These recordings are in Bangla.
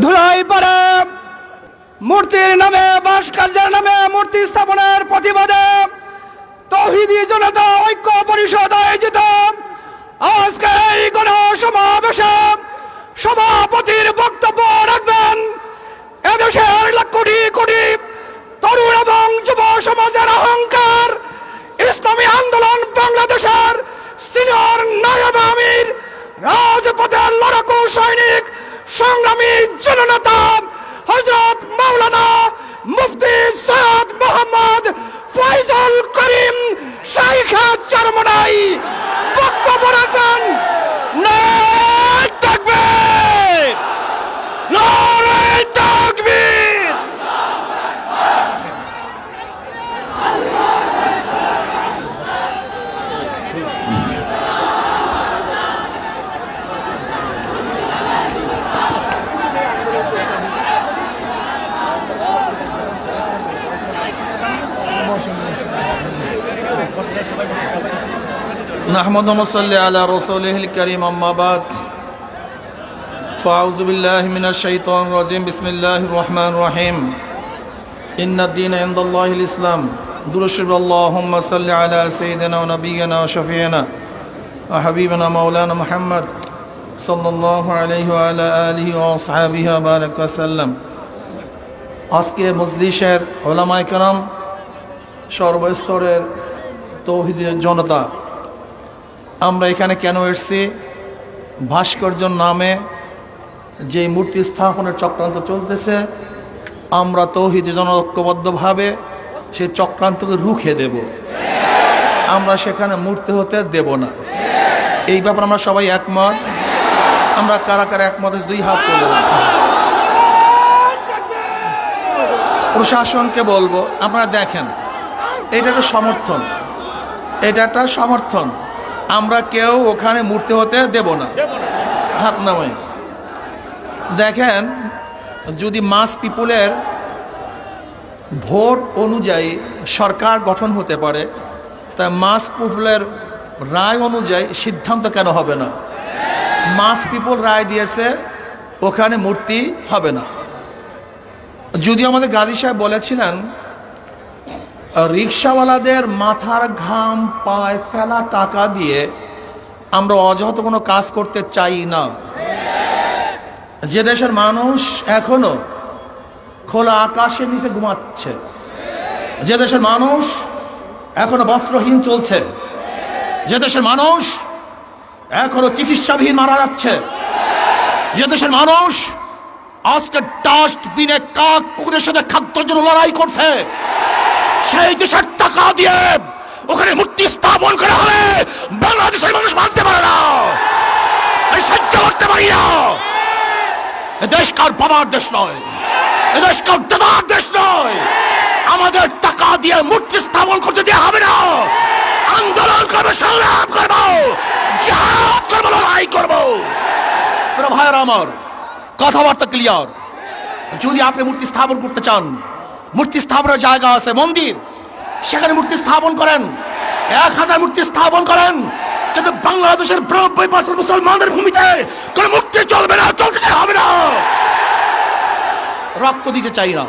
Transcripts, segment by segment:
ধুলাই পড়ে মূর্তির নামে ভাস্কর্যের নামে মূর্তি স্থাপনের প্রতিবাদে তৌহিদি জনতা ঐক্য পরিষদ আয়োজিত আজকে এই গণসমাবেশে সভাপতির বক্তব্য রাখবেন এদেশের কোটি কোটি তরুণ এবং যুব সমাজের অহংকার ইসলামী আন্দোলন বাংলাদেশের সিনিয়র নায়েব আমির রাজপথের লড়াকু সৈনিক সংগ্রামী জননেতা হযরত মাওলানা মুফতি সৈয়দ মোহাম্মদ ফয়জুল করিম শাইখা চরমনাই বক্তব্য রাখবেন। নারায়ে তাকবীর, নারায়ে তাকবীর। نحمد ونصلي على رسوله الكريم أما بعد فأعوذ بالله من الشيطان الرجيم بسم الله الرحمن الرحيم إن الدين عند الله الإسلام درشب اللهم صل على سيدنا ونبينا وشفيعنا وحبيبنا مولانا محمد صلى الله عليه وعلى آله وأصحابه وبارك وسلم আজকে মজলিসের ওলামায়ে কেরাম সর্বস্তরের তৌহিদি জনতা আমরা এখানে কেন এসেছি? ভাস্কর্যের নামে যে মূর্তি স্থাপনের চক্রান্ত চলতেছে আমরা তৌহিদি ঐক্যবদ্ধভাবে সেই চক্রান্তকে রুখে দেব। আমরা সেখানে মূর্তি হতে দেব না। এই ব্যাপারে আমরা সবাই একমত। আমরা কারা কারা একমত দুই হাত তুলে প্রশাসনকে বলবো আপনারা দেখেন এটা একটা সমর্থন, এটা একটা সমর্থন। আমরা কেউ ওখানে মূর্তি হতে দেব না। হাত নামাই দেখেন, যদি মাস পিপুলের ভোট অনুযায়ী সরকার গঠন হতে পারে তা মাস পিপুলের রায় অনুযায়ী সিদ্ধান্ত কেন হবে না? মাস পিপুল রায় দিয়েছে ওখানে মূর্তি হবে না। যদিও আমাদের গাজী সাহেব বলেছিলেন রিক্সাওয়ালাদের মাথার ঘাম পায় ফেলা টাকা দিয়ে আমরা অযথা কোনো কাজ করতে চাই না। যে দেশের মানুষ এখনো খোলা আকাশের নিচে ঘুমাচ্ছে, যে দেশের মানুষ এখনো বস্ত্রহীন চলছে, যে দেশের মানুষ এখনো চিকিৎসাবিহীন মারা যাচ্ছে, যে দেশের মানুষ আজকে ডাস্টবিনে কাক কুকুরের সাথে খাদ্যের জন্য লড়াই করছে, সেই দেশের টাকা দিয়ে ওখানে মূর্তি স্থাপন করা হলে বাংলাদেশের মানুষ মানতে পারে না, সহ্য করতে পারি না। এদেশ কার বাবার দেশ নয়, এদেশ কার দাদার দেশ নয়। আমাদের টাকা দিয়ে মূর্তি স্থাপন করতে দেওয়া হবে না। আন্দোলন করবো, সংগ্রাম করবো, জিহাদ করবো, লড়াই করবো। ভাইয়েরা আমার, কথাবার্তা ক্লিয়ার। যদি আপনি মূর্তি স্থাপন করতে চান, মূর্তি স্থাপনের জায়গা আছে, মন্দির, সেখানে মূর্তি স্থাপন করেন, 1000 মূর্তি স্থাপন করেন, কিন্তু বাংলাদেশের 92% মুসলমানদের ভূমিতে কোনো মূর্তি চলবে না, চলতে হবে না। রক্ত দিতে চাই না,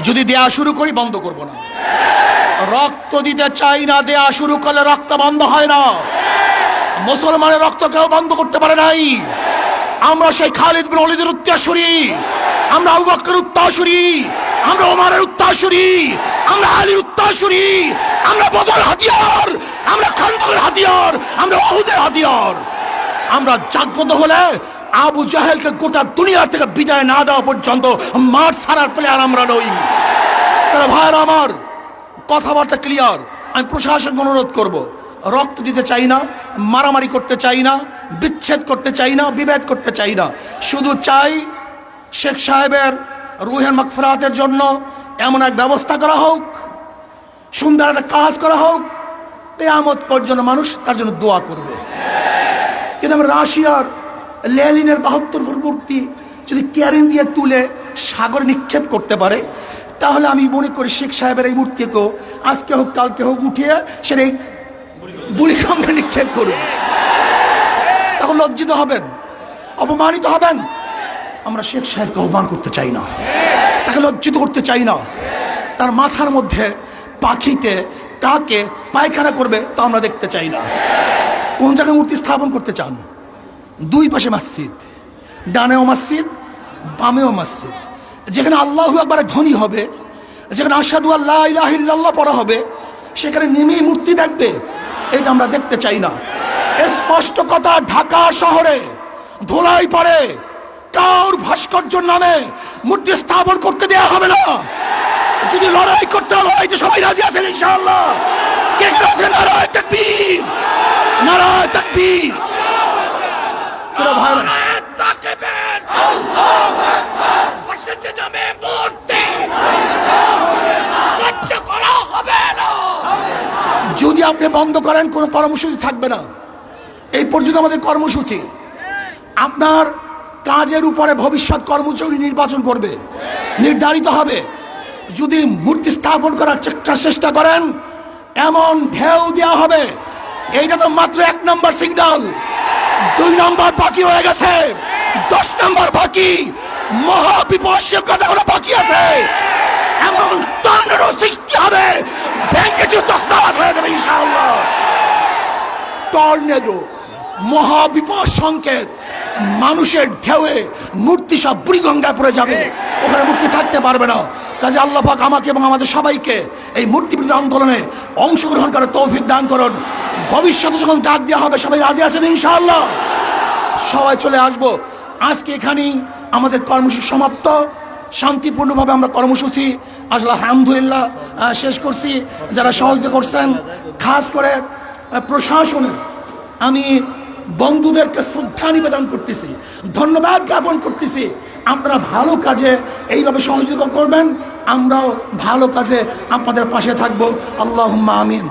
যদি দেয়া শুরু করি বন্ধ করব না। রক্ত দিতে চাই না, দেয়া শুরু করলে রক্ত বন্ধ হয় না। মুসলমানের রক্ত কেউ বন্ধ করতে পারে নাই। আমরা সেই খালিদ বিন ওয়ালিদের উত্তরসূরি, আমরা আবু বকরের উত্তরসূরি, আমরা ওমরের উত্তরসূরি, আমরা আলীর উত্তরসূরি, আমরা বদর হাতিয়ার, আমরা খান্দকের হাতিয়ার, আমরা উহুদের হাতিয়ার। আমরা জাগ্রত হলে আবু জাহেলকে গোটা দুনিয়া থেকে বিদায় না দেওয়া পর্যন্ত মাঠ ছাড়ার প্লেয়ার আমরা নই। তারা ভাইয়েরা আমার, কথাবার্তা ক্লিয়ার। আমি প্রশাসনকে অনুরোধ করব, রক্ত দিতে চাই না, মারামারি করতে চাই না, বিচ্ছেদ করতে চাই না, বিভেদ করতে চাই না। শুধু চাই শেখ সাহেবের রুহের মাগফিরাতের জন্য এমন এক ব্যবস্থা করা হোক, সুন্দর একটা কাজ করা হোক, কিয়ামত পর্যন্ত মানুষ তার জন্য দোয়া করবে। কিন্তু আমরা রাশিয়ার লেনিনের 72 ফুট মূর্তি যদি ক্যারিং দিয়ে তুলে সাগরে নিক্ষেপ করতে পারে, তাহলে আমি মনে করি শেখ সাহেবের এই মূর্তিকেও আজকে হোক কালকে হোক উঠিয়ে সেটা এই বুড়িগঙ্গা নিক্ষেপ করবে। তখন লজ্জিত হবেন, অপমানিত হবেন। আমরা শেখ সাহেবকে আহ্বান করতে চাই না, তাকে লজ্জিত করতে চাই না। তার মাথার মধ্যে পাখিতে কাকে পায়খানা করবে তা আমরা দেখতে চাই না। কোন জায়গায় মূর্তি স্থাপন করতে চান? দুই পাশে মসজিদ, ডানেও মসজিদ, বামেও মসজিদ। যেখানে আল্লাহু আকবার ধ্বনি হবে, যেখানে আশহাদু আল্লা ইলাহা ইল্লাল্লাহ পড়া হবে, সেখানে নেমেই মূর্তি দেখবে, এটা আমরা দেখতে চাই না। স্পষ্ট কথা, ঢাকা শহরে ধুলাই পড়ে কার ভাস্কর্যের নামে মূর্তি স্থাপন করতে দেয়া হবে না। যদি লড়াই করতে হয়, লড়াইতে সবাই রাজি আছেন ইনশাআল্লাহ? কে কে আছেন? নারায়ে তাকবীর, নারায়ে তাকবীর। তোরা ভাই যদি আপনি বন্ধ করেন, কোনো কর্মসূচি থাকবে না। এই পর্যন্ত আমাদের কর্মসূচি। আপনার কাজের উপরে ভবিষ্যৎ কর্মসূচি নির্বাচন করবে, নির্ধারিত হবে। যদি মূর্তি স্থাপন করার চেষ্টা করেন, এমন ঢেউ দেওয়া হবে। এইটা তো মাত্র 1 নম্বর সিগন্যাল। 2 নম্বর বাকি হয়ে গেছে, 10 নম্বর বাকি। মহাবিপর্যয়ের কথা বাকি আছে। এমন টর্নেডো সৃষ্টি হবে, ব্যাংকে তছনছ হয়ে যাবে ইনশাআল্লাহ। টর্নেডো, মহাবিপদ সংকেত, মানুষের ঢেউয়ে মূর্তি সব বুড়িগঙ্গায় পড়ে যাবে, ওখানে মূর্তি থাকতে পারবে না। কাজে আল্লাহ পাক আমাকে এবং আমাদের সবাইকে এই মূর্তি বিরোধী আন্দোলনে অংশগ্রহণ করার তৌফিক দান করুন। ভবিষ্যতে যখন ডাক দেওয়া হবে, সবাই রাজি আছেন ইনশাআল্লাহ? সবাই চলে আসবো। আজকে এখানেই আমাদের কর্মসূচি সমাপ্ত। শান্তিপূর্ণভাবে আমরা কর্মসূচি আসলে আলহামদুলিল্লাহ শেষ করছি। যারা সহযোগিতা করছেন, খাস করে প্রশাসনে আমি বন্ধুদেরকে শ্রদ্ধা নিবেদন করতেছি, ধন্যবাদ জ্ঞাপন করতেছি। আপনারা ভালো কাজে এইভাবে সহযোগিতা করবেন, আমরাও ভালো কাজে আপনাদের পাশে থাকবো। আল্লাহুম্মা আমিন।